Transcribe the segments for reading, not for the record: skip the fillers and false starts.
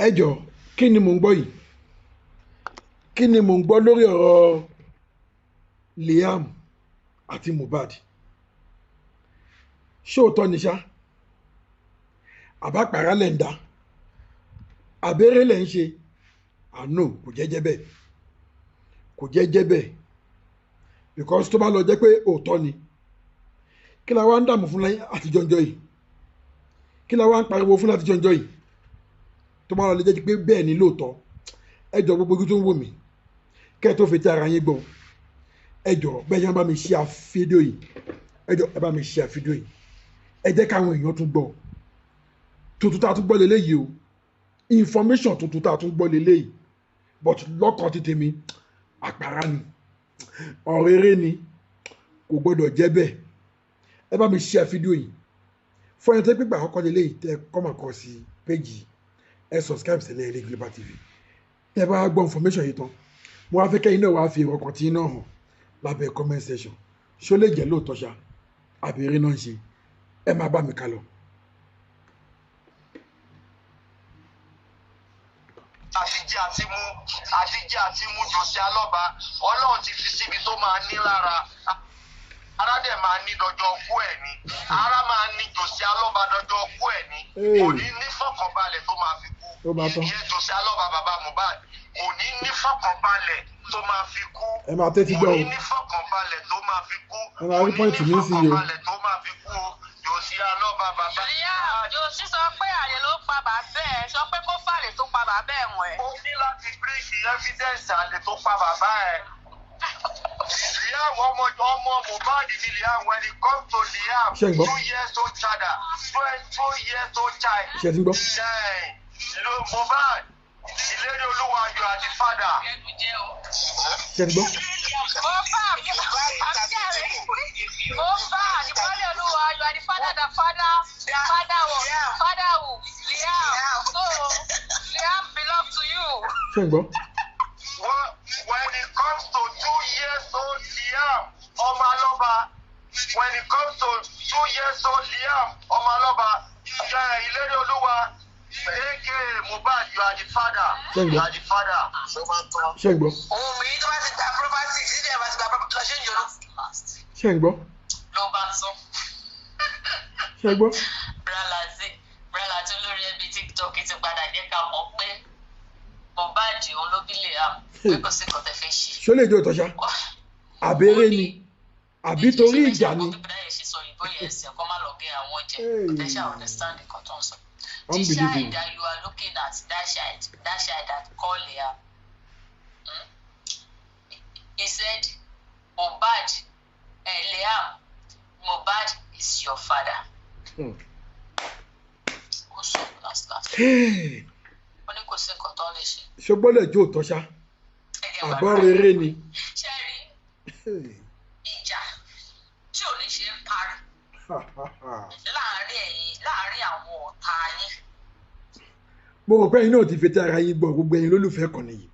ẹ jọ kí ni mò ń gbọ́ yìí kí ni mò ń gbọ́ lórí ọ̀rọ̀ Liam àti Mohbad ṣóòótọ́ ni ṣá àbápàrà lẹ̀ ń dá àbẹ́rẹ́ lẹ̀ ń ṣe àánú kò jẹ́jẹ́ bẹ́ẹ̀ kò jẹ́jẹ́ bẹ́ẹ̀ because tó bá lọ jẹ́ pé òótọ́ ni kí la wá ń dààmú fún àtijọ́ ọjọ́ yìí kí la wá ń pariwo fún àtijọ́ ọjọ́ yìí tó bá lọ lè jẹ́ pé bẹ́ẹ̀ ni lóòótọ́ ẹ jọ gbogbo ojú tó ń wò mí kẹ́ ẹ tó fetí ara yín gbọ́ ẹ jọ bẹ́ẹ̀ yẹn bá mi share fídíò yìí ẹ jọ ẹ bá mi share fídíò yìí ẹ jẹ́ káwọn èèyàn tún gbọ́ tuntun tá a tún gbọ́ leléyìí o information tuntun tá a tún gbọ́ leléyìí but lọ́kàn ti tèmi àpárá ni ọ̀rẹ́rẹ́ ni kò gbọ́dọ̀ jẹ́ bẹ́ẹ̀ ẹ bá mi share fídíò yìí fún ẹni tó gbégbà àkọ́kọ́ leléyìí tẹ kọ́mà kọ́ sí péjì ẹ subscribe sílẹ̀ Ele Global TV tẹ bá gbọ́ information yìí tán mo wá fẹ́ kẹ́yìn náà wá fi ọkàn tí náà hàn lábẹ́ comment section ṣó lè jẹ́ lóòótọ́ ṣá àbẹ̀rẹ̀ náà ń ṣe ẹ máa bá mi ká lọ. àtijọ́ àti mú jòsí alọ́ba ọlọ́run ti fi síbi tó máa ní lára ara dẹ̀ máa ní dọjọ́ ọkú ẹ̀ ni ara máa ní jòsí alọ́ba dọjọ́ ọkú ẹ̀ ni kò ní ní fọkànbalẹ̀ tó máa fi kú ìyẹn jòsí alọ́ba bàbá Mohbad kò ní ní fọkànbalẹ̀ tó máa fi kú ẹ máa tẹ́tí gbọ́ o kò ní ní fọkànbalẹ̀ tó máa fi kú ẹ máa rí pọ́ìntì mi sí i o tó máa fi kú jòsí alọ́ba bàbá. ìyá jòsí sọ pé àlè ló pa bàbá ẹ sọ pé kó fàlè tó pa bàbá ẹ wọ̀n ẹ. ó ní láti bíríkì evidence àlè tó pa bàbá ẹ. Liam ọmọ Mohbad ni Liam when it comes to Liam 2 years old child 2 years old child. ṣe ti gbọ́. Mohbad ìlérí olúwa ayọ̀ àti fada. ṣe ti gbọ́. Mohbad ìbálẹ̀ olúwa ayọ̀ àti fada da fada wò Liam so Liam belong to you. ṣe ti gbọ́. When it comes to 2 years old Liam ọmọ alọ́ba when it comes to 2 years old Liam ọmọ alọ́ba ìlérí olúwa aka Mohbad you are the father you are the father. ṣe ń gbọ́. ohun mi tó bá ti ta property sí ìdí ẹ̀ bá ti gba property lọ ṣe ń yọrọ. ṣe ń gbọ́. ló bá sọ. ṣe ń gbọ́. brala tí olórí ẹbí TikTok ti padà jẹ́ ká mọ̀ pé Mohbad òun ló bí Liam pé kò sí nǹkan tẹ́ fẹ́ ṣe. ṣó lè jẹ́ òótọ́ ṣá àbẹ̀rẹ̀ ni àbí torí ìjà ni. The child that you are looking at, that child that called Liam, he said, Liam, Mohbad is your father. ṣùgbọ́n lè jó òótọ́ ṣá àbọ̀ rere ni. ìjà tí ò ní ṣe ń parí láàárín àwọn ọ̀tá yín. mo rò pé ẹ̀yin náà ti fetí ara yín gbọ́ gbogbo ẹ̀yin olólùfẹ́ kan nìyí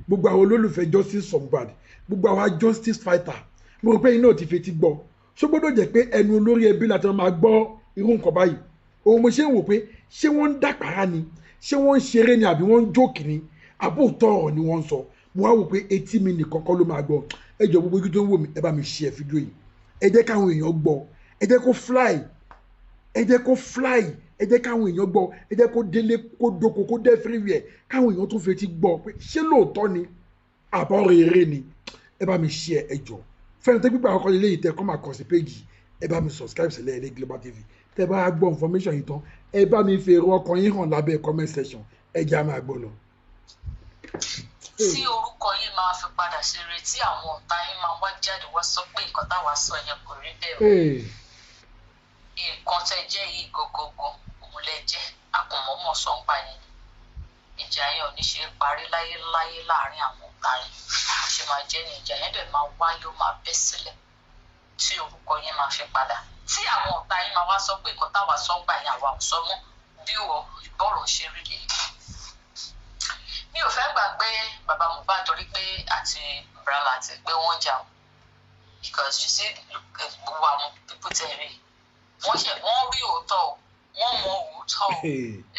gbogbo àwọn olólùfẹ́ justice for Mohbad gbogbo àwọn justice fighter mo rò pé ẹ̀yin náà ti fetí gbọ́ ṣó gbọ́dọ̀ jẹ́ pé ẹnu olórí ẹbí láti máa gbọ́ irú nǹkan báyìí òun mo ṣe ń wò pé ṣé wọ́n ń dàpárá ni ṣé wọ́n ń ṣeré ni àbí wọ́n ń jókì ni àbóòtọ́ ọ̀rọ̀ ni wọ́n ń sọ mo wá wò pé etí mi nìkan kọ́ ló máa gbọ́ ẹ jọ gbogbo ojú tó ń wò mí ẹ bá mi share fídíò yìí ẹ jẹ́ káwọn èèyàn gbọ́ ẹ jẹ́ kó fly ẹ jẹ́ kó fly ẹ jẹ́ káwọn èèyàn gbọ́ ẹ jẹ́ kó délé kó dóko kó dé everywhere káwọn èèyàn tún fetí gbọ́ pé ṣé lóòótọ́ ni àbọ̀ rere ni ẹ bá mi share ẹ jọ fẹ́ni tó gbígbà àkọ́kọ́ lélẹ́yìí tẹ kọ́ máa kàn sí péjì ẹ bá mi subscribe sílẹ̀ Ele Global TV tẹ bá gbọ́ information yìí tán ẹ bá mi fi èrò ọkàn yín hàn lábẹ́ comment section ẹ jẹ́ á máa gbọ́ lọ. tí orúkọ yìí máa fi padà ṣe retí àwọn ọ̀tá yín máa wá jáde wá sọ pé nǹkan táwa sọ yẹn kò rí bẹ́ẹ̀ o nǹkan tẹ́ jẹ́ yìí gógógó òun lẹ jẹ́ àkànmọ́mọ́ sọ ń pa yẹn ìjà yẹn ò ní ṣe é parí láyéláyé láàárín àwọn ọ̀tá yín ṣe máa jẹ́ ní ìjà yẹn dẹ̀ máa wáyé ó máa bẹ́ sílẹ̀ tí orúkọ yẹn máa fi padà tí àwọn ọ̀tá yín máa wá sọ pé nǹkan táwa sọ ń gbà yẹn àwa ò sọ mọ́ bí ìbọ̀rọ̀ ṣe rí lè. mi ò fẹ́ gbàgbé bàbá Mohbad torí pé àti brala àti pé wọ́n jà o because you see gbogbo àwọn pípọ̀ tẹ̀ rí wọ́n rí òótọ́ o wọ́n mọ òótọ́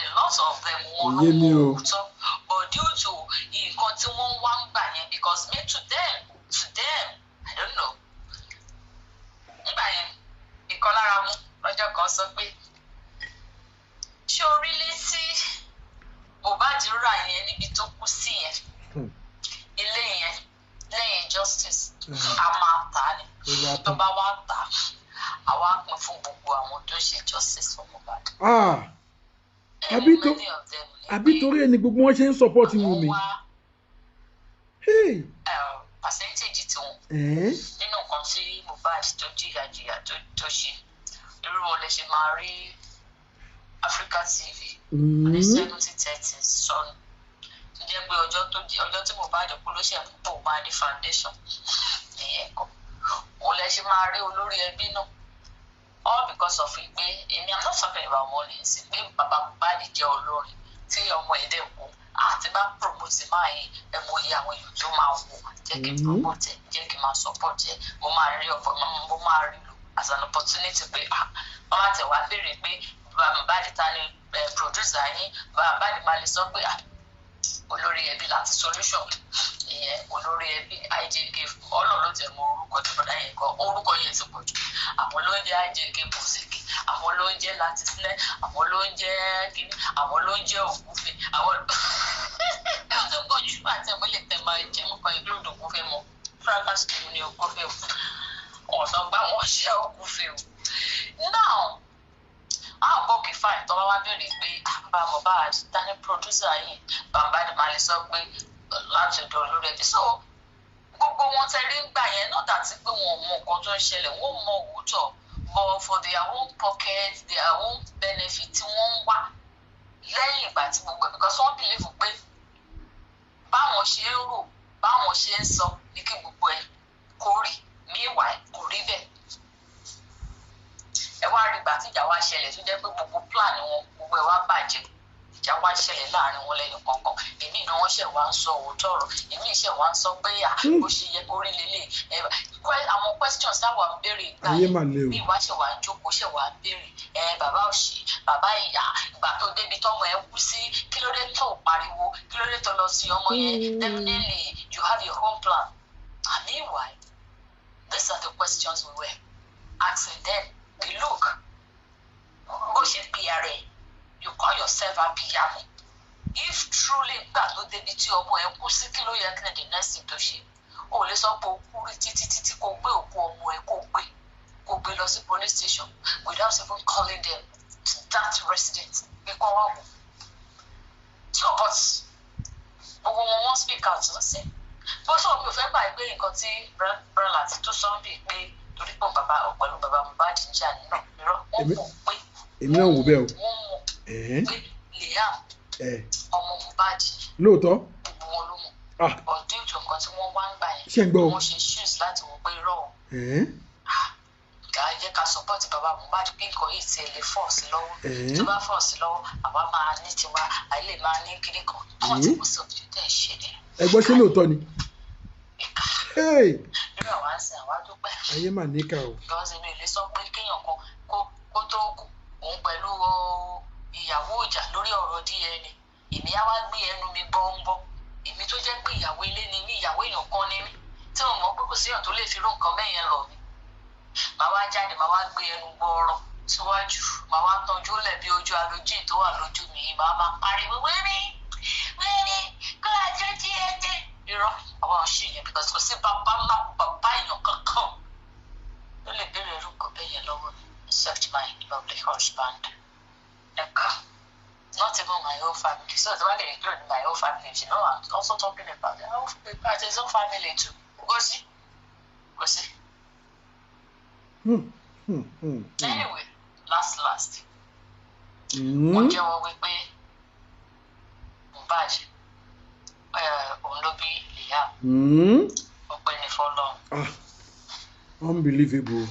a lot of them wọ́n ló mọ òótọ́ but due to nǹkan tí wọ́n wá ń gbà yẹn because me to them I don't know nígbà yẹn ìkan lára mú lọ́jọ́ kan sọ pé ṣé orílẹ̀ tí Mohbad rà yẹn níbi tó kú sí yẹn ilé yẹn lẹ́yìn justice a máa tà á ni tó bá wá tà á àwa pín fún gbogbo àwọn tó ṣe justice fún Mohbad. àbí torí ẹni gbogbo wọn ṣe ń support Wunmi. percentage tí wọn nínú nǹkan tí Mohbad tó jìyà tó ṣe irú wọn lè ṣe máa rí Africa TV ní 70-30 sọnù tó jẹ́ pé ọjọ́ tí Mohbad kú ló ṣe púpọ̀ máa ní foundation ìyẹn kọ́ òun lè ṣe máa rí olórí ẹbí náà all because of pé èmi I'm not talking about money sí pé bàbá Mohbad jẹ́ olórin tí ọmọ ẹ̀dẹ̀ kú àti bá promote máa yí ẹ̀mọ iye àwọn èèyàn tó máa wò jẹ́ kí n promote ẹ̀ jẹ́ kí n máa support ẹ̀ mo máa rí lò as an opportunity pé wọ́n máa tẹ̀ wá béèrè pé bàbá Mohbad ta ni producer yín bàbá Mohbad máa lè sọ pé olórí ẹbí láti solution ìyẹn olórí ẹbí IJK Ọlọ́run ló tẹ̀ mọ orúkọ tó bọ̀dá yẹn kọ orúkọ yẹn ti pọ̀ jù àwọn ló ń jẹ́ IJK music àwọn ló ń jẹ́ láti sílẹ̀ àwọn ló ń jẹ́ kíní àwọn ló ń jẹ́ ògúnfẹ̀ àwọn tó pọ̀ jù àti ẹ̀mọ́ lè tẹ̀ máa jẹ́ nǹkan ìgbóòdò ògúnfẹ̀ mọ́ fracas kìíní ní ògúnfẹ̀ ọ̀sán bá wọn ṣe ògúnfẹ̀ now bókè fine tó bá wá bẹ̀rẹ̀ pé bá Mohbad tani producer yìí bàbá ni màá lè sọ pé láti ọ̀dọ̀ olórí ẹbí so gbogbo wọn tẹ̀lé ń gbà yẹn náà dàtí pé wọn ò mọ nǹkan tó ń ṣẹlẹ̀ wọn ò mọ òótọ́ but for their own pocket their own benefit tí wọ́n ń wá lẹ́yìn ìgbà tí gbogbo ẹ̀ because wọ́n believe pé báwọn ṣe ń rò báwọn ṣe ń sọ ní kí gbogbo ẹ̀ kó rí meanwhile kò rí bẹ́ẹ̀ ẹ wá rí ìgbà tí ìjà wá ṣẹlẹ̀ tó jẹ́ pé gbogbo plan wọn gbogbo ẹ̀ wá bàjẹ́ ìjà wá ṣẹlẹ̀ láàrin wọn lẹ́yìn kọ̀ọ̀kan èmi ni wọ́n ṣẹ̀ wá ń sọ òótọ́ ọ̀rọ̀ èmi ṣẹ̀ wá ń sọ pé bó ṣe yẹ kó rí lélẹ̀ àwọn questions táwa ń béèrè ìgbà yẹn bí ìwà ṣẹ̀ wá ń jókòó ṣẹ̀ wá ń béèrè bàbá òṣì bàbá ìyá ìgbà tó débi tọ́mọ ẹ kú sí kí ló dé tó pariwo kí ló dé tó lọ sí ọmọ yẹn definitely you have your own plan and meanwhile these are the questions we were asking them. Look, bó ṣe pe ara ẹ you call yourself abiyamọ if truly gbà tó débi tí ọmọ ẹ kú sí kí ló yẹ kí ni the next thing tó ṣe o lè sọ pé o kú rí títí kó gbé òkú ọmọ ẹ kó gbé lọ sí police station without even calling them to that resident pé kọ́ wá wò so but gbogbo wọn speak out lọ́sẹ̀ bó sọ mi ò fẹ́ gbà pé nǹkan tí brala ti tó sọ́ńbì pé torí pé bàbá pẹ̀lú bàbá Mohbad ń jà nínú irọ́ wọ́n mọ̀ pé èmi náà wò bẹ́ẹ̀ o wọ́n mọ̀ pé Liam ọmọ Mohbad lóòótọ́ gbogbo wọn ló mọ̀ ọdún ìjọ nǹkan tí wọ́n wá ń gbà yẹn wọ́n ṣe shoes láti wò pé irọ́ jẹ́ ká support bàbá Mohbad pé nǹkan yìí ti lè fọ́ sí lọ́wọ́ tó bá fọ́ sí lọ́wọ́ àwa máa ní tiwa àìlè máa ní kíní kan tó wọ́n ti kó sí òbí tẹ̀ ṣe ni. ẹ gbọ́ ṣé lóòótọ́ ni. irú àwa ń sin àwa dúpẹ́. ayé mà níkà o. because èmi ò lè sọ pé kéèyàn kan kó tó kù òun pẹ̀lú ìyàwó ìjà lórí ọ̀rọ̀ DNA èmi á wá gbé ẹnu mi gbọ́ngbọ́ èmi tó jẹ́ pé ìyàwó ilé ni mí ìyàwó èèyàn kan ni mí tí mo mọ̀ pé kò síyàn tó lè fi rú nǹkan bẹ́ẹ̀ yẹn lọ mi màá wá jáde màá wá gbé ẹnu gbọ́ọ̀rọ̀ síwájú màá wá tọ́jú lẹ̀ bí ojú alójì tó wà lójú mi màá máa pariwo wẹ́rẹ́ kó àjọ DNA irọ́ àwọn ọ̀ṣì yẹn because kò sí bàbá ńlá bàbá èèyàn kankan ló lè béèrè irú nǹkan bẹ́ẹ̀ yẹn lọ́wọ́ mi except my lovely husband ẹ̀ka not even my whole family so the one they include my whole family you know I'm also talking about his own family too go see. Anyway, last. Wọ́n jẹ́wọ́ wípé Mohbad òun ló bí Liam. Ọpẹ́ ní fọ́lọ́run. Unbelievable.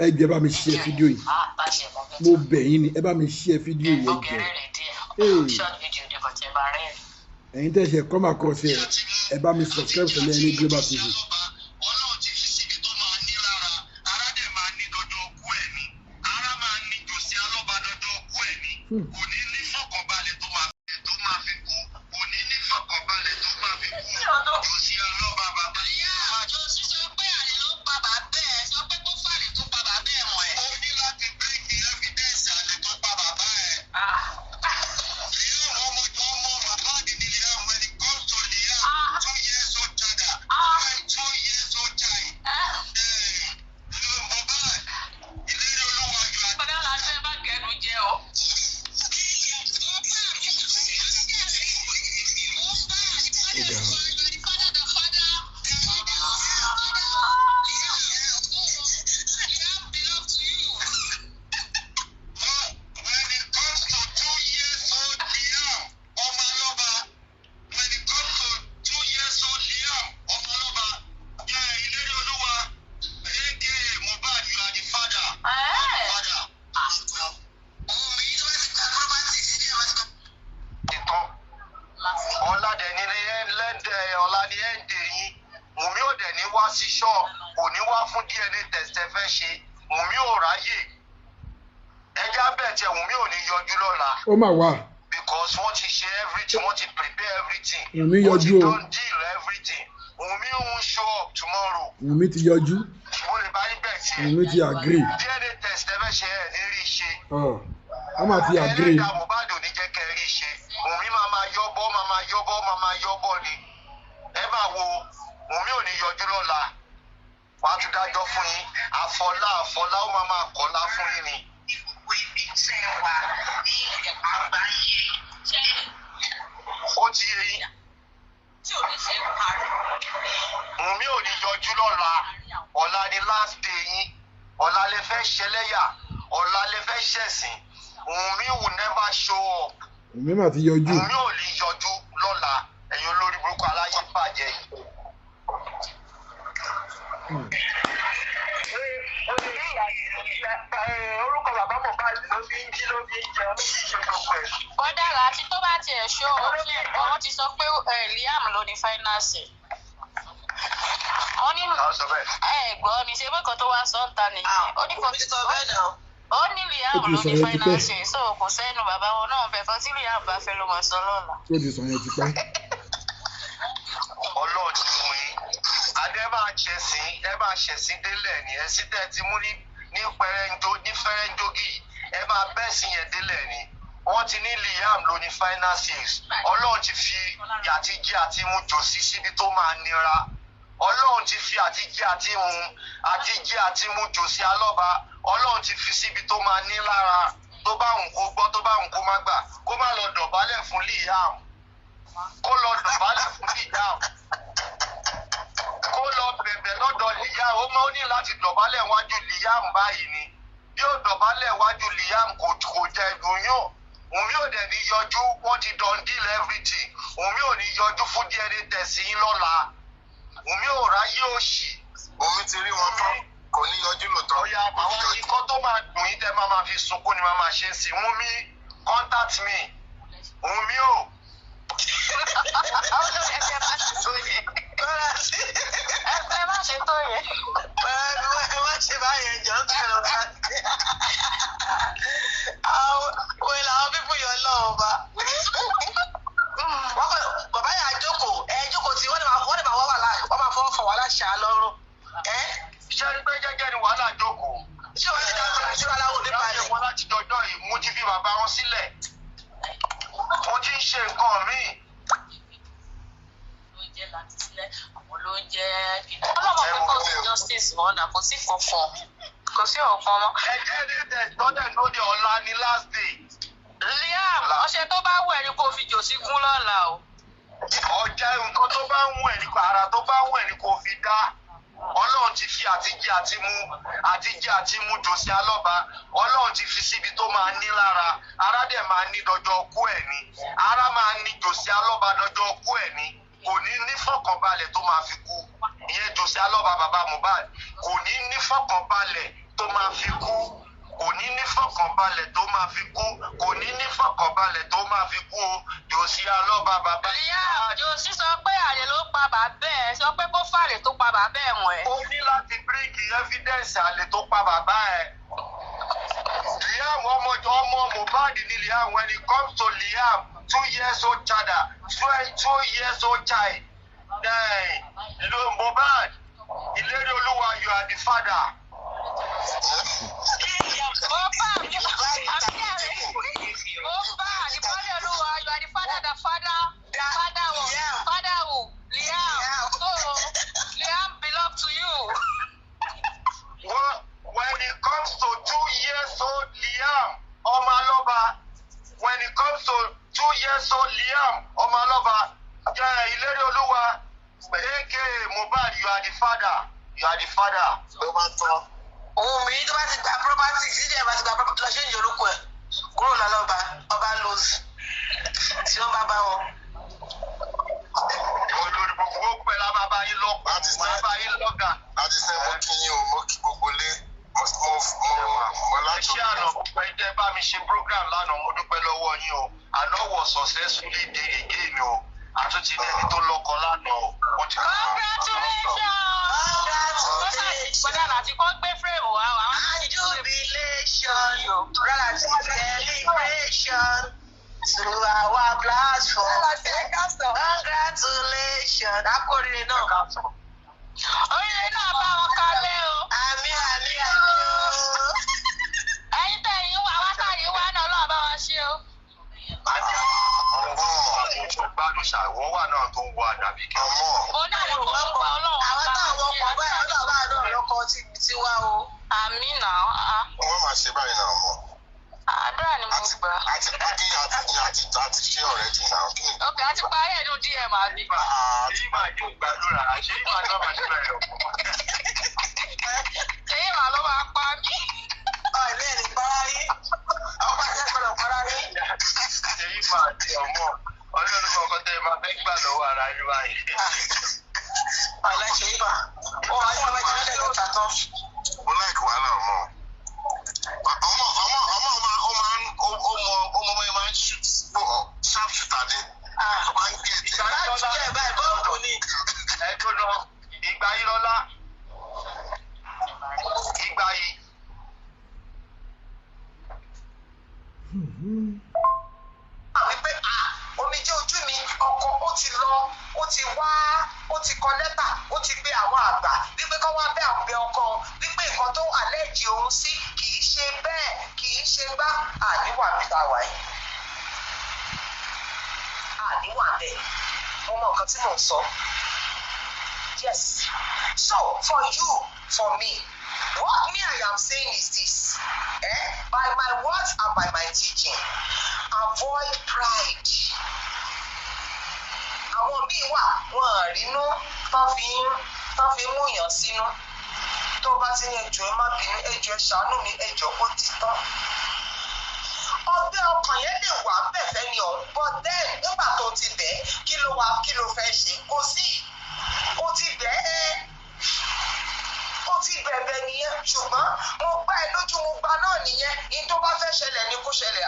Ẹ jẹ́ bá mi share fídíò yìí. Mo bẹ̀ yín ni ẹ bá mi share fídíò yìí ẹ jẹ́. Short video ni bọ̀tẹ́ bá rẹ̀. Ẹ̀yin tẹ́ ṣe come across ẹ bá mi subscribe sọ̀rọ̀ ẹni Global TV. kò ní ní fọkànbalẹ̀ tó máa fi kú kò ní ní fọkànbalẹ̀ tó máa fi kú Jòsí Alọ́ba bàbá. ìyá Jòsí sọ pé àlè ló pa bàbá ẹ̀ sọ pé kó fàlè tó pa bàbá ẹ̀ mọ̀ ẹ̀. ó ní láti bíríkì evidence àlè tó pa bàbá ẹ̀. Liam ọmọ bàbá àdìní Liam when it comes to Liam 2 years old dada 2 years old child. Mohbad ìlérí olúwa yọ àti. Bọ́dá láti ẹ bá kẹnu jẹ o. Sí ṣọ́ọ̀ kò ní wá fún DNA test ẹ fẹ́ ṣe Wùnmí ò ráyè ẹjẹ́ abẹ́ẹ̀tẹ̀ Wùnmí ò ní yọjú lọ́la. ó mà wá. because wọ́n ti ṣe everything wọ́n ti prepare everything Wùnmí yọjú o. wọ́n ti don deal everything Wùnmí ń show up tomorrow. Wùnmí ti yọjú. mo lè bá yín bẹ́ẹ̀ tiẹ̀. Wùnmí ti agree. DNA test ẹ fẹ́ ṣe ẹ̀ ní rí ṣe. ó mà ti agree. ẹlẹ́dàá Mohbad ò ní jẹ́ kẹ́ rí ṣe Wùnmí máa yọ́bọ́ ni ẹ máa wo Wùnmí ò ní yọjú lọ́la wà á tún dájọ́ fún yín àfọlá ó máa kọ́lá fún yín ni. Gbogbo ibi tẹ́ wà ní àgbáyé. Ó ti yé yín. Tí ò ní ṣe parí. Wùnmí ò ní yọjú lọ́la ọ̀la ni last day yín ọ̀la lè fẹ́ ṣẹlẹ́yà ọ̀la lè fẹ́ ṣẹ̀sìn Wùnmí will never show up. Wùnmí mà ti yọjú. Wùnmí ò ní yọjú lọ́la ẹ̀yin olórí burúkú aláyé bàjẹ́ yìí. Orúkọ bàbá Mohbad ló fi ń jí ló fi ń jẹun ló fi ń ṣe gbogbo ẹ̀. Kọ́dà láti tó bá tiẹ̀ ṣó wọ́n ti sọ pé Liam ló ní fáínánsì. Wọ́n ní ẹ̀gbọ́n mi ṣe bẹ́ẹ̀ kan tó wá sọ́ńtà nìyí. Ó ní kò tí sọ bẹ́ẹ̀ náà. Ó ní Liam ló ní fáínánsì so kò sẹ́nu bàbá wọn náà bẹ̀ fọ́ tí Liam bá fẹ́ ló mọ̀ sọ lọ́la. Ó ti sọ yẹn ti pẹ́. Ọlọ́run ti fún yín adé máa ṣẹ̀sìn ẹ máa ṣẹ̀sìn délẹ̀ ni ẹ sì tẹ́ ti mú ní fẹ́rẹ́ńjógì ẹ máa bẹ́ẹ̀ sí yẹn délẹ̀ ni wọ́n ti ní Liam ló ní finances Ọlọ́run ti fi àtijẹ́ àti mú Jòsí síbi tó máa nira Ọlọ́run ti fi àtijẹ́ àti mú Jòsí Alọ́ba Ọlọ́run ti fi síbi tó máa ní lára tó bá wùn kó gbọ́ tó bá wùn kó má gbà kó má lọ dọ̀bálẹ̀ fún Liam kó lọ dọ̀bálẹ̀ fún Liam kó lọ bẹ̀bẹ̀ lọ́dọ̀ Liam ó máa ní láti dọ̀bálẹ̀ wájú Liam báyìí ni bí ó dọ̀bálẹ̀ wájú Liam kò jẹ́ ìdùnyàn Wùnmí ò dẹ̀ ní yọjú wọ́n ti don deal everything Wùnmí ò ní yọjú fún DNA test yín lọ́la Wùnmí ò ráyè òṣì. Omi ti rí wọn tán kò ní yọjú lòótọ́. Ọ̀ya àwọn ikọ́ tó máa dùn yín tẹ́ máa fi sunkún ni máa ṣe sí Wùnmí contact me Wùnmí o. Ẹ má ṣe tó yẹ. Ẹ má ṣe báyẹn jọ ń tẹ̀lé ọ̀tá. Wọ́n làwọn pípù yọ lọ́wọ́ bá. Bàbá yà jókòó tí wọ́n lè máa wọ́n wà láì wọ́n máa fọwọ́ fọ̀ wá láṣà lọ́rùn. Ṣé ẹni pé jẹ́jẹ́ ni wàhálà jókòó? Ṣé wọ́n ti dáhùn láti ṣé wọ́n láwọn òde balẹ̀? Wọ́n láti jọjọ́ yìí mo ti fi bàbá wọn sílẹ̀. Mo ti ń ṣe nǹkan míì. Ló ń jẹ́ láti sílẹ̀ àwọn ló ń jẹ́ gidi. Ọlọ́mọ pé kò sí justice wọn náà kò sí kankan kò sí ọ̀kan mọ́. Ẹjẹ́ ní tẹ̀sítọ́tẹ̀ lóde ọ̀la ni last day. Liam ọṣẹ tó bá wù ẹ́ ni kò fi Jòsí kún lọ́la o. Ọjà nǹkan tó bá ń wù ẹ́ ní ara tó bá ń wù ẹ́ ní kò fi dá. Ọlọ́run ti fi àtijẹ́ àti mú Jòsí Alọ́ba Ọlọ́run ti fi síbi tó máa ní lára ara dẹ̀ máa ní dọjọ́ ọkú ẹ̀ ni ara máa ní Jòsí Alọ́ba dọjọ́ ọkú ẹ̀ ni kò ní ní fọkànbalẹ̀ tó máa fi kú ìyẹn Jòsí Alọ́ba bàbá Mohbad kò ní ní fọkànbalẹ̀ tó máa fi kú kò ní ní fọkànbalẹ̀ tó máa fi kú kò ní ní fọkànbalẹ̀ tó máa fi kú o Jòsí Alọ́ba bàbá. Liam Jòsí sọ pé àlè ló pa bàbá ẹ̀ sọ pé kó fàlè tó pa bàbá ẹ̀ wọ̀n ẹ̀. Ó ní láti bíríkì evidence àlè tó pa bàbá ẹ̀. Liam ọmọ Mohbad ni Liam. When it comes to Liam, 2 years old child, 2 years old child. Mohbad, Ìlérí Olúwa, you are the father. Liam belong to you. When it comes to 2 years old Liam Omaloba, when it comes to 2 years old Liam Omaloba, Ìlérí Olúwa, aka Mohbad, you are the father. You are the father. Òun mi tó bá ti gba property sídìí ẹ̀ bá ti gba property lọ ṣé ń yorùkọ ẹ̀ kúrò lọ́lọ́ba ọba lose tí wọ́n bá bá wọn. Olórí gbogbo pẹ̀ la máa bá yín lọ́pàá. Máa bá yín lọ́gà. Láti sẹ́ mo kí yín o, mo kí gbogbo lé. Mo láti ṣé àná pẹ́ jẹ́ bá mi ṣe program lánàá, mo dúpẹ́ lọ́wọ́ yín o. Àná wọ̀ successfully dé again o. Àtúntì ní ẹni tó lọ́kọ lánàá o. Bọ́dà láti kọ́ gbé frame wá wá. Jubilation, relative celebration to our platform. Congratulations. Akórèrè náà. Orílẹ̀ náà bá wọn kalẹ̀ o. Àmín. Ẹ̀yin tẹ̀yìn wá wákàyí wá náà lọ́wọ́ bá wa ṣe o. Gbádùn ṣàwọ́ wà náà tó ń wọ àdàbí kí wọ́n mọ̀. Mo náà lè kó ọgbà ọlọ́run. Àwọn táwọn ọkọ̀ báyìí ọ̀dọ̀ bá àdó ọ̀rọ̀kọ ti wá o. Àmín náà. wọ́n máa ṣe báyìí náà mọ̀. Àdúrà ni mo gbà. Àti pàdé àti ṣé ọ̀rẹ́ ti náà kí ni. Ok, àti parí ẹ̀dùn DM àbí. Èyí máa yóò gbàdúrà, àṣé yìí máa náà máa ṣe bẹ̀rẹ̀ ọ̀pọ̀. Èyí wà ló máa pa mí. Ilé ẹ̀ ní para yín. Ọba jẹ́ gbọ́dọ̀ para yín. Èyí máa di ọmọ. Ọlọ́run kọ̀ọ̀kan tẹ́ ẹ máa fẹ́ gbà lọ́wọ́ ara yín báyìí. Ṣe yí bá. Ó wà ní ọmọ ìjìnlẹ̀ lọ́ta tán. Mo láìkí wàhálà ọmọ. Ọmọ máa ń sharp shooter ni. Ó máa ń gé ẹ̀tẹ̀. Láti jẹ́ báyìí bọ́ọ̀lù ni. Ẹjọ́ náà, ìgbà yìí lọ́lá. Ìgbà yìí. Wípé omijé ojú mi ọkọ ó ti lọ ó ti wá ó ti kọ lẹ́tà ó ti gbé àwọn àgbà wípé kọ́ wá bẹ́ àgbẹ̀ ọkọ wípé nǹkan tó àlẹ́jì òun sí kì í ṣe bẹ́ẹ̀ kì í ṣe gbá àníwà bí ta wà yìí. Àníwà bẹ́ẹ̀ mo mọ nǹkan tí mò ń sọ. Yes. So for you, for me, what me I am saying is this. By my words and by my teaching, avoid pride. Àwọn míì wà wọn rínú tán fi mú yàn sínú. Tó bá ti ní ẹjọ́ ẹ má bínú ẹjọ́ ẹ ṣàánú mi ẹjọ́ ó ti tán. Ọgbẹ́ ọkàn yẹn lè wà bẹ̀fẹ̀ ni ọ̀hún but then nígbà tó ti bẹ̀ kí ló fẹ́ ṣe kò sí. Ó ti bẹ̀ ẹ́. Ó ti bẹ̀bẹ̀ nìyẹn ṣùgbọ́n mo gbá ẹ lójú mo gbá náà nìyẹn ní tó bá fẹ́ ṣẹlẹ̀ ni kó ṣẹlẹ̀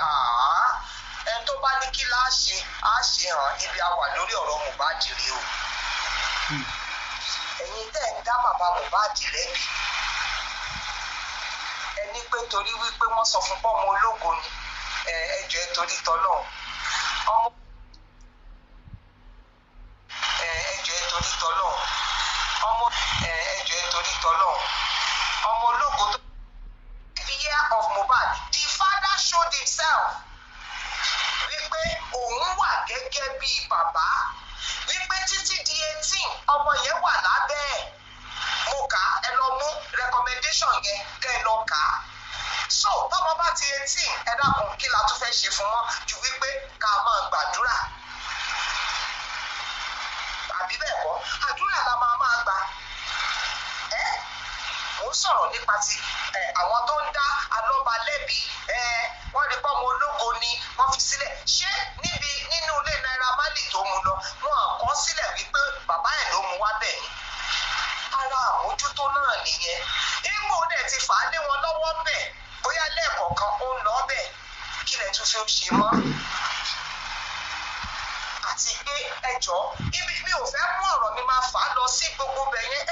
ẹni tó bá ní kí á ṣe hàn ibi a wà lórí ọ̀rọ̀ Mohbad rèé o. Ẹ̀yin tẹ́ ẹ̀ ń dá bàbá Mohbad lẹ́bi ẹni pé torí wípé wọ́n sọ fún bọ́mọ ológo ni ẹjọ́ ẹ torí tọ́lọ́run ọmọ ẹjọ́ ẹ torí tọ́lọ́run ọmọ ẹjọ́ ẹ torí tọ́lọ́run ọmọ ológo tó the year of Mohbad the father showed himself wípé òun wà gẹ́gẹ́ bí bàbá wípé títí di 18 ọmọ yẹn wà lábẹ́ ẹ̀ mo kà á ẹ lọ mú recommendation yẹn kẹ́ ẹ lọ kà á so tọ́mọ bá ti 18 ẹ dákun kí la tún fẹ́ ṣe fún wọn ju wípé ká máa gbàdúrà àbí bẹ́ẹ̀ kọ́ àdúrà la máa gbà mo ń sọ̀rọ̀ nípa ti àwọn tó ń dá alọ́ba lẹ́bi wọ́n rí pọ́nmọ ológo ni wọ́n fi sílẹ̀ ṣé nínú ilé Naira Marley tó mú lọ wọ́n kọ sílẹ̀ wípé bàbá ẹ̀ ló mú wá bẹ́ẹ̀ ni ara àmójútó náà nìyẹn Ìgbò dẹ̀ ti fà á lé wọn lọ́wọ́ bẹ́ẹ̀ bóyá lẹ́ẹ̀kọ̀ọ̀kan ó ń lọ bẹ́ẹ̀ kí lẹ tún fi ṣe mọ́ àti pé ẹjọ́ ibi mi ò fẹ́ mú ọ̀rọ̀ mi máa fà á lọ sí gbogbo bẹ̀yẹn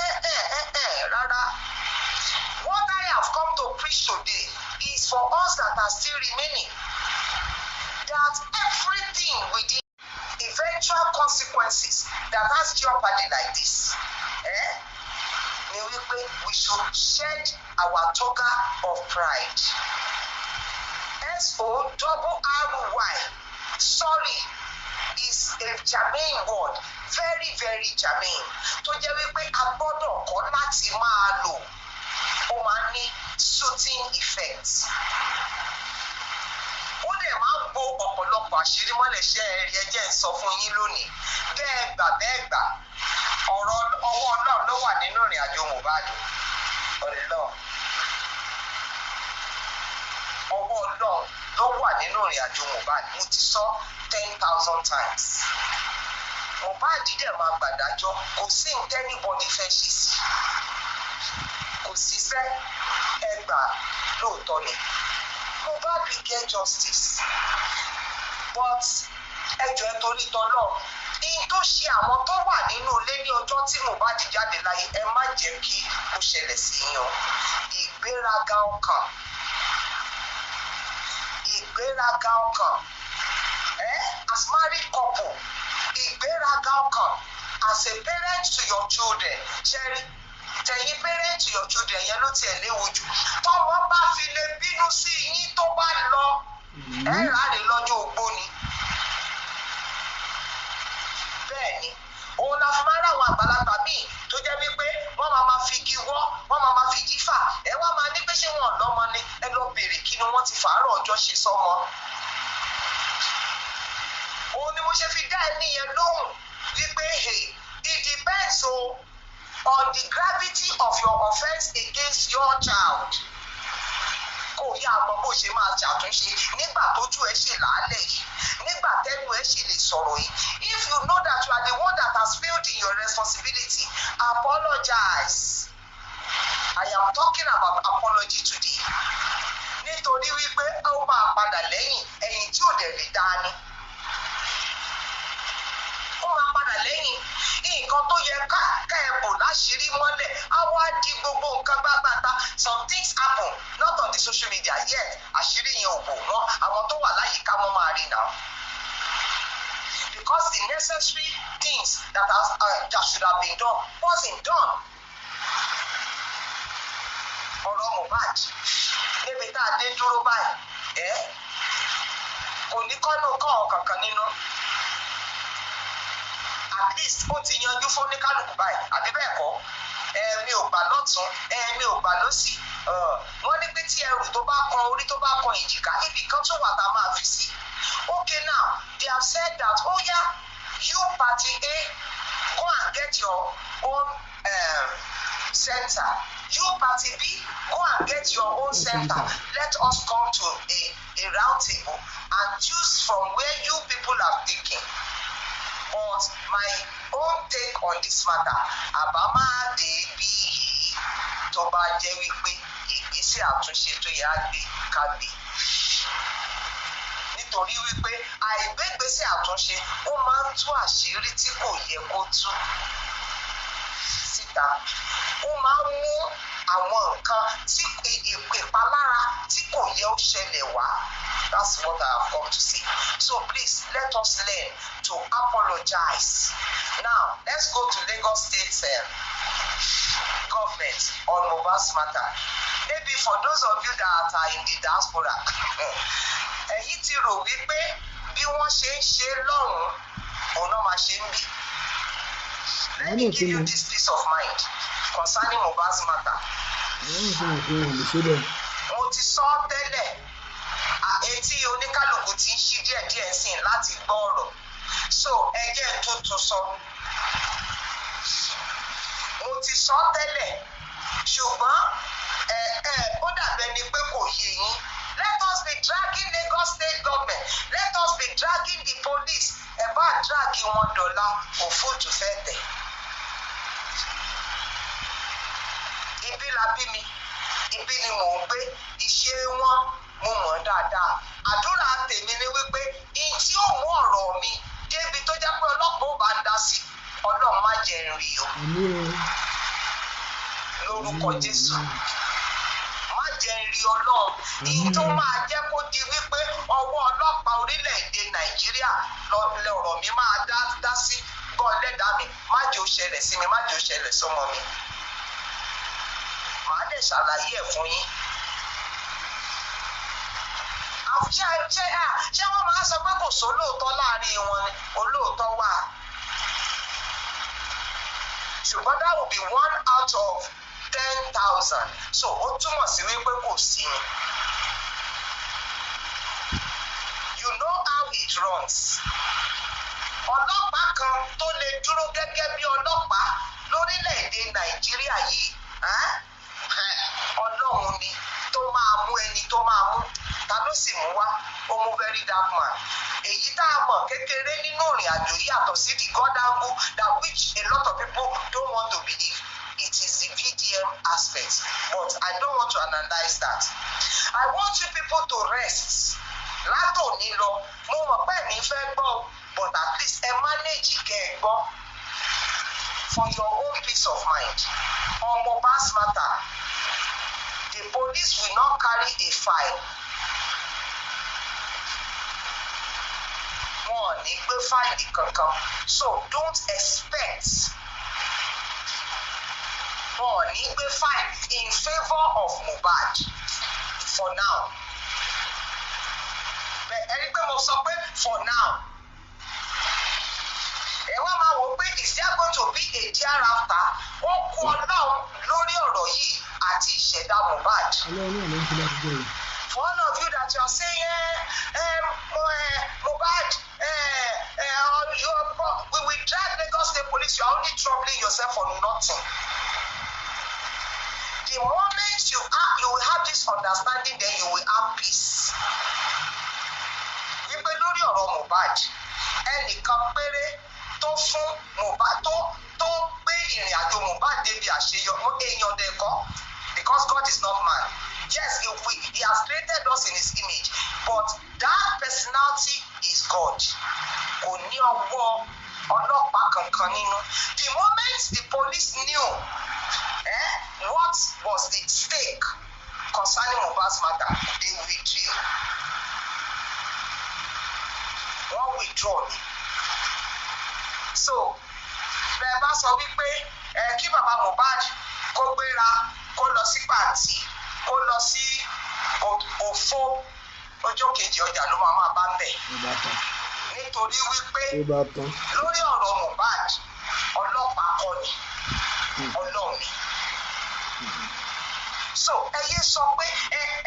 rárá What I have come to preach today is for us that are still remaining, that everything within eventual consequences that has jeopardy like this, we should shed our toga of pride. S-O-R-R-Y. Sorry is a germane word, very very germane, tó jẹ́ wípé a gbọ́dọ̀ kọ́ láti máa lò, ó máa ní soothing effect. Ó dẹ̀ máa ń bo ọ̀pọ̀lọpọ̀ àṣírí mọ́lẹ̀ ṣe ẹ̀rí ẹjẹ́ ń sọ fún yín lónìí. Bẹ́ẹ̀ gbà ọ̀rọ̀ ọwọ́ Ọlọ́run ló wà nínú ìrìn àjò Mohbad. Ọwọ́ Ọlọ́run ló wà nínú ìrìn àjò Mohbad. Mo ti sọ 10,000 times. Mohbad dẹ̀ máa gbàdájọ́, kò sí anybody fẹ́ ṣe sí. Kò sí sẹ́ ẹgbà lóòótọ́ ni. Mohbad will get justice. But ẹjọ́ ẹ torí tọ́lọ́. Ihun tó ṣe àwọn tó wà nínú ilé ní ọjọ́ tí Mohbad jáde láyé, ẹ má jẹ́ kí ó ṣẹlẹ̀ sí yín o. Ìgbéraga ọkàn. Ìgbéraga ọkàn. As married couple, ìgbéraga ọkàn. As a parent to your children, Sherry, tẹ̀yin parent to your children yẹn ló tiẹ̀ léwu jù. Tọ́wọ́ bá fi lè bínú sí yín tó bá lọ, ẹ ráre lọ́jọ́ ogbó ni. Bẹ́ẹ̀ni, òun la fi máa ń ráwọn àgbàlagbà míì tó jẹ́ wípé wọ́n máa fi igi wọ́, wọ́n máa fi igi fà, ẹ wá máa ní pé ṣé wọn lọ́mọ ni, ẹ lọ bèrè kí ni wọ́n ti fàárọ̀ ọjọ́ ṣe sọ́mọ. Òun ni mo ṣe fi dá ẹni yẹn lóhùn wípé it depends on the gravity of your offence against your child. Kò yá àmọ́ bó ṣe máa ṣàtúnṣe nígbà tójú ẹ ṣe làálẹ̀ yìí, nígbà tẹ́nu ẹ ṣì lè sọ̀rọ̀ yìí. If you know that you are the one that has failed in your responsibility, apologize. I am talking about apology today. Nítorí wípé ó máa padà lẹ́yìn ẹ̀yìn tí ò dẹ̀ lè dá ní. Ó máa padà lẹ́yìn nǹkan tó yẹ ká ẹ bò láṣìírí mọ́lẹ̀, á wá di gbogbo nǹkan gbágbàtà. Some things happen not on the social media yet, àṣírí yẹn ò bò wọ́n, àwọn tó wà láyìíká wọn máa rí náà. Because the necessary things that should have been done wasn't done. Ọ̀rọ̀ Mohbad níbi tá a dé dúró báyìí, kò ní kọ́nù kọ́ kankan nínú. At least ó ti yanjú fún oníkálukú báyìí, àbí bẹ́ẹ̀ kọ́? Mi ò gbà lọ́tún, mi ò gbà lọ́sì. Wọ́n ní pé tí ẹrù tó bá kan orí tó bá kan èjìká, ibì kan tó wà tá a máa fi sí. Okay, now they have said that, oh yeah, you party A, go and get your own center. You party B, go and get your own center. Let us come to a round table and choose from where you people have taken. But my own take on this matter, àbámáde bí tó bá jẹ́ wípé ìgbésẹ̀ àtúnṣe tó yẹ á gbé ká gbé. Nítorí wípé àìgbégbésẹ̀ àtúnṣe ó máa ń tú àṣírí tí kò yẹ kó tú síta. Ó máa ń mú àwọn nǹkan tí ìpalára tí kò yẹ ó ṣẹlẹ̀ wá. That's what I have come to say. So please, let us learn to apologize. Now, let's go to Lagos State government on Mohbad's matter. Maybe for those of you that are in the diaspora, ẹ̀yin ti rò wípé bí wọ́n ṣe ń ṣe lọ́hùn-ún, òun náà máa ṣe ń bí. Let me give you this peace of mind concerning Mohbad's matter. Mo ti sọ tẹ́lẹ̀, etí oníkálukú ti ń ṣí díẹ̀díẹ̀ sí i láti gbọ́ ọ̀rọ̀. So ẹjẹ́ tuntun sọ. Mo ti sọ tẹ́lẹ̀, ṣùgbọ́n ó dàbẹ̀ ni pé kò yé yín. Let us be dragging Lagos State government. Let us be dragging the police. Ẹ bá dragi wọn dọ̀la, òfúùtù fẹ́ tẹ̀. Ibi la bí mi, ibi ni mò ń gbé, iṣẹ́ wọn mo mọ̀ dáadáa. Àdúrà tèmi ni wípé ihun tí ó mú ọ̀rọ̀ mi débi tó jẹ́ pé ọlọ́pàá ò bá ń dá sí, Ọlọ́run má jẹ́ n rí o. Lórúkọ Jésù. rí Ọlọ́run èyí tó máa jẹ́ kó di wípé ọwọ́ ọlọ́pàá orílẹ̀-èdè Nàìjíríà lọ̀rọ̀ mi máa dá sí gbọ́ ẹlẹ́dàá mi má jẹ́ ó ṣẹlẹ̀ sí mi má jẹ́ ó ṣẹlẹ̀ sọ́mọ mi màá lè ṣàlàyé ẹ̀ fún yín. ṣé wọ́n máa sọ pé kò sólóòótọ́ láàrin wọn ni olóòótọ́ wà ṣùgbọ́n that will be 1 out of 10,000 so ó túmọ̀ sí wípé kò sí ni. You know how it runs. Ọlọ́pàá kan tó lè dúró gẹ́gẹ́ bí ọlọ́pàá lórílẹ̀‐èdè Nàìjíríà yìí Ọlọ́run ni tó máa mú ẹni tó máa mú ta ló sì mú wá ó mú very dark man. Èyí tá a mọ̀ kékeré nínú ìrìn àjò yìí yàtọ̀ sí the God angle that which a lot of people don't want to believe. It is the VDM aspect but I don't want to analyze that. I want you people to rest. Látòní lọ mo mọ̀ pé ní fẹ́ gbọ́ but at least ẹ manage kẹ́ ẹ gbọ́ for your own peace of mind. On Mohbad's matter, the police will not carry a file. Wọn ò ní gbé fáìlì kankan so don't expect. Wọn ò ní gbé fáìlì in favour of Mohbad for now. Ẹni pé mo sọ pé for now. Ẹ wá máa wò pé is there going to be a thereafter? Ó kú Ọlọ́run lórí ọ̀rọ̀ yìí àti ìṣẹ̀dá Mohbad. For all of you that you are saying Mohbad we will drag Lagos State Police, you are only troubling yourself for nothing. The moment you will have this understanding, then you will have peace. Wípé lórí ọ̀rọ̀ Mohbad ẹnìkan péré tó fún Mohbad tó gbé ìrìn àjò Mohbad débi àṣeyọrí èèyàn dẹ̀kọ́ because God is not man. Yes, he has created us in his image but that personality is God. Kò ní ọwọ́ ọlọ́pàá kankan nínú. The moment the police knew what was the stake concerning Mohbad's matter, they withdrew. Wọ́n withdraw ni. So bẹ́ẹ̀ bá sọ wípé kí bàbá Mohbad kó gbéra kó lọ sí pàǹtí kó lọ sí òfó ọjọ́ kejì ọjà ló máa bá ń bẹ̀. Nítorí wípé lórí ọ̀rọ̀ Mohbad ọlọ́pàá kọ́ ni Ọlọ́run ni. So ẹ yé sọ pé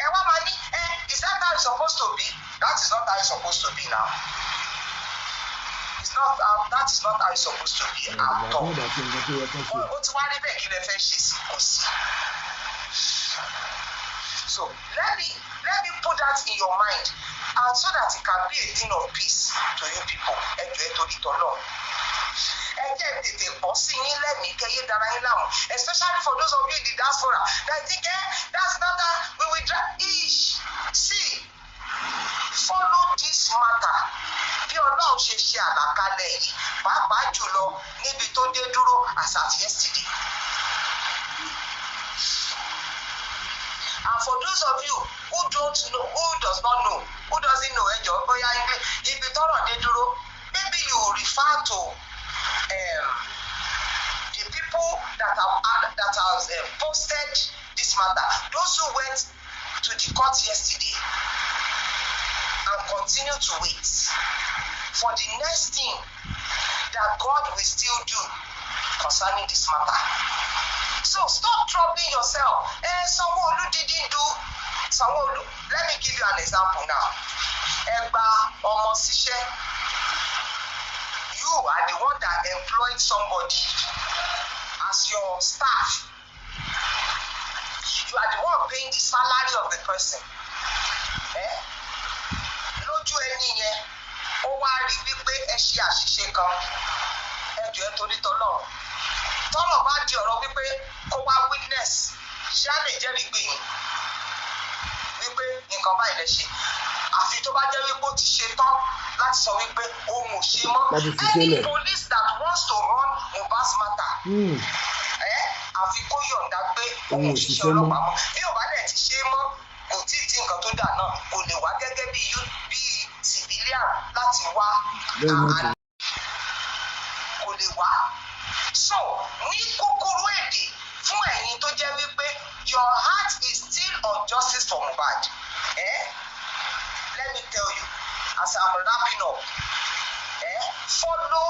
ẹ wá máa ní is that how it's supposed to be? That is not how it's supposed to be now. It's not that is not how it's supposed to be at all. Ó ti wá rí bẹ́ẹ̀ kí lẹ fẹ́ ṣe sí kò sí. So let me put that in your mind and so that it can be a thing of peace to you people. Ẹ jọ̀ọ́ ẹ torí t'Ọlọ́run. Ẹ jẹ́ tètè bọ́ sí yín lẹ́mìí kẹ́yé dára yín láwọn especially for those of you in the diaspora that think that's not that we will drag ish. See, follow this matter bí Ọlọ́run ṣe ṣe àlàkalẹ̀ yìí pàápàá jùlọ níbi tó dé dúró as at yesterday. And for those of you who don't know, who does not know, who doesn't know ẹjọ́ bóyá ibi tọ́rọ̀ dé dúró maybe you refer to the people that have posted this matter, those who went to the court yesterday and continue to wait for the next thing that God will still do concerning this matter. So stop troubling yourself. Sanwo-Olu didn't do. Sanwo-Olu, let me give you an example now. Ẹgba ọmọ ṣiṣẹ́. You are the one that employed somebody as your staff. You are the one paying the salary of the person. Lójú ẹni yẹn, ó wá rí wípé ẹ ṣe àṣìṣe kan. Ẹ jọ̀ọ́ ẹ torí t'Ọlọ́run. Tọ́lọ̀ bá di ọ̀rọ̀ wípé kó wá witness ṣé á lè jẹ́rìí gbé yín wípé nǹkan báyìí lè ṣe àfi tó bá jẹ́ wípé ó ti ṣe tán láti sọ wípé òun ò ṣe mọ́. Any police that wants to run Mohbad's matter àfi kó yọ̀ǹda pé òun ò ṣiṣẹ́ ọlọ́pàá mọ́ bí ò bá dẹ̀ ti ṣe mọ́ nǹkan tó dà náà kò lè wá gẹ́gẹ́ bí civilian láti wá kò lè wá. So ní kúkúrú èdè fún ẹ̀yin tó jẹ́ wípé your heart is still on justice for Mohbad. Let me tell you, as I'm wrapping up, follow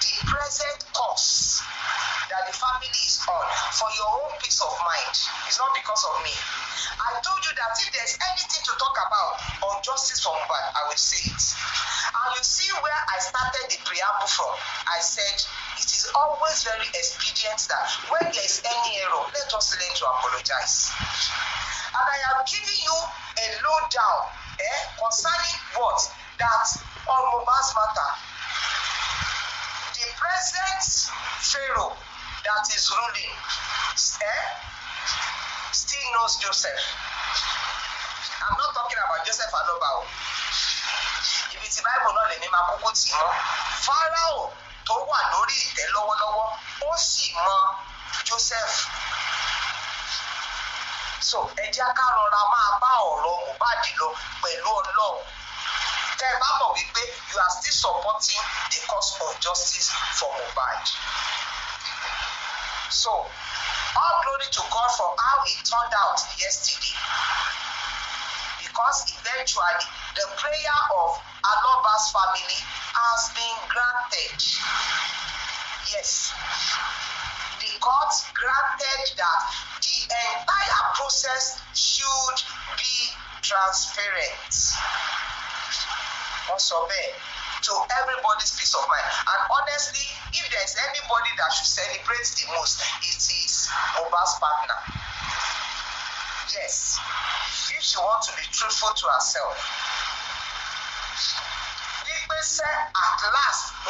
the present course that the family is on for your own peace of mind. It's not because of me. I told you that if there's anything to talk about on justice for Mohbad, I will say it. And you see where I started the preamble from. I said it is always very expedient that when there is any error, let us learn to apologize. And I am giving you a lowdown concerning what? That on Mohbad's matter, the present Pharaoh that is ruling still knows Joseph. I'm not talking about Joseph Aloba. If it's the Bible, not the name of Pharaoh tó wà lórí ìtẹ́ lọ́wọ́lọ́wọ́ ó sì mọ Joseph. So ẹ jẹ́ ká rọra máa bá ọ̀rọ̀ Mohbad lọ pẹ̀lú Ọlọ́run. Tẹ́ ẹ bá mọ̀ wípé you are still supporting the cause of justice for Mohbad. So all glory to God for how it turned out yesterday. Because eventually the prayer of Aloba's family has been granted. Yes. The court granted that the entire process should be transparent. Also, to everybody's peace of mind. And honestly, if there's anybody that should celebrate the most, it is Mohbad's partner. Yes. If she wants to be truthful to herself. At last, I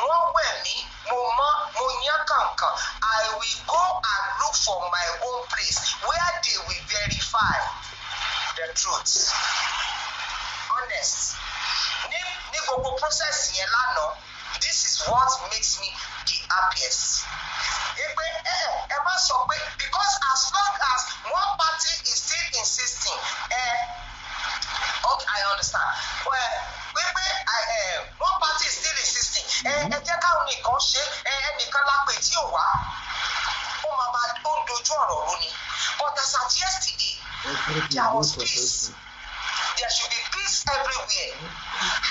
will go and look for my own place where they will verify the truth. Honest. Ní gbogbo process yẹn lánàá, this is what makes me the happiest. Ẹ má sọ pé because as long as one party is still insisting, okay, I understand. One party is still insisting. Ẹ jẹ́ káwọn nìkan ṣe ẹnìkan lápè tí ò wá. Ó máa ń dojú ọ̀rọ̀ rú ni. But as at yesterday, there was peace. There should be peace everywhere.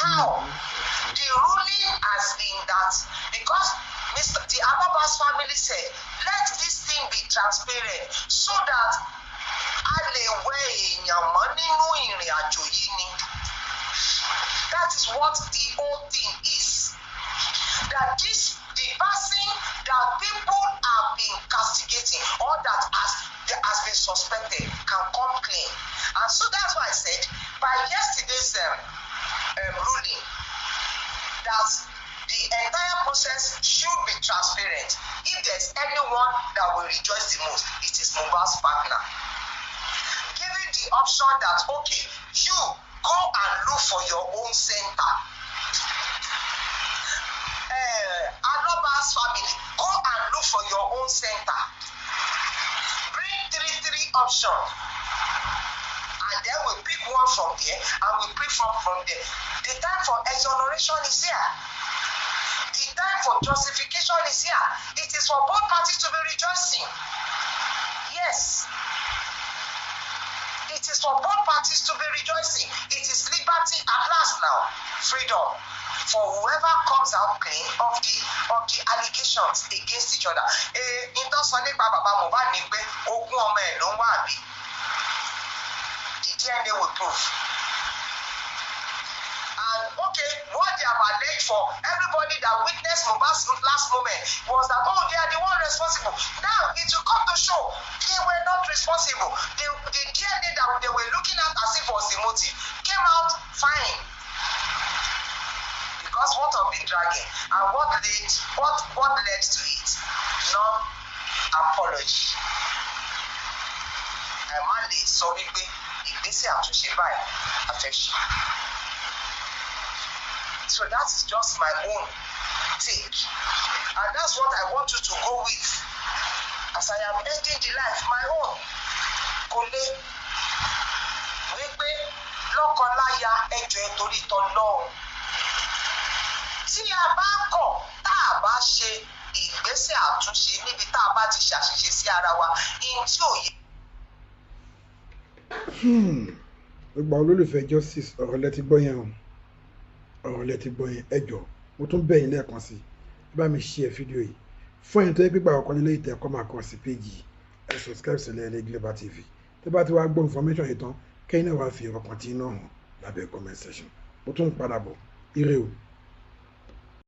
How? The ruling has been that because the Aloba's family said, let this thing be transparent so that a lè wẹ èèyàn mọ́ nínú ìrìn àjò yìí ni. That is what the whole thing is. That the person that people have been castigating or that has been suspected can come clean. And so that's why I said by yesterday's ruling that the entire process should be transparent. If there's anyone that will rejoice the most, it is Mohbad's partner. Giving the option that, okay, you go and look for your own center. Aloba's family, go and look for your own center. Bring three options. And then we pick one from there and we pick from there. The time for exoneration is here. The time for justification is here. It is for both parties to be rejoicing. Yes. It is for both parties to be rejoicing. It is liberty at last now. Freedom. For whoever comes out clean of the allegations against each other. The DNA will prove. And okay, what they have alleged for everybody that witnessed Mohbad's last moment was that, oh, they are the one responsible. Now, it will come to show they were not responsible. The DNA that they were looking at as if was the motive came out fine. Because what have been dragging and what led to it? Non-apology. A man lè sọ wípé ìgbésẹ̀ àtúnṣe báyìí àfẹ́ṣe. So that is just my own take. And that's what I want you to go with. As I am ending the life, my own. Kò lè wípé lọ́kọláya ẹjọ́ ẹ torí tọlọ́run tí a bá kọ̀ tá a bá ṣe ìgbésẹ̀ àtúnṣe níbi tá a bá ti ṣàṣìṣe sí ara wa ihun tí ò yẹ. gbogbo olólùfẹ́ justice ọ̀rọ̀ lẹ ti gbọ́ yẹn o ọ̀rọ̀ lẹ ti gbọ́ yẹn ẹ jọ̀ọ́ mo tún bẹ̀ yín lẹ́ẹ̀kan sí ẹ bá mi share fídíò yìí fún ẹni tó yẹ pípa ọkọ nílé ìtẹ̀kọ́ máa kàn sí péjì ẹ subscribe sílẹ̀ ní Global TV tó bá ti wá gbọ́ information yìí tán kẹ́yìn náà wá fi ọkàn tí iná hàn lábẹ́ comment section mo tún padà bọ̀ ire o.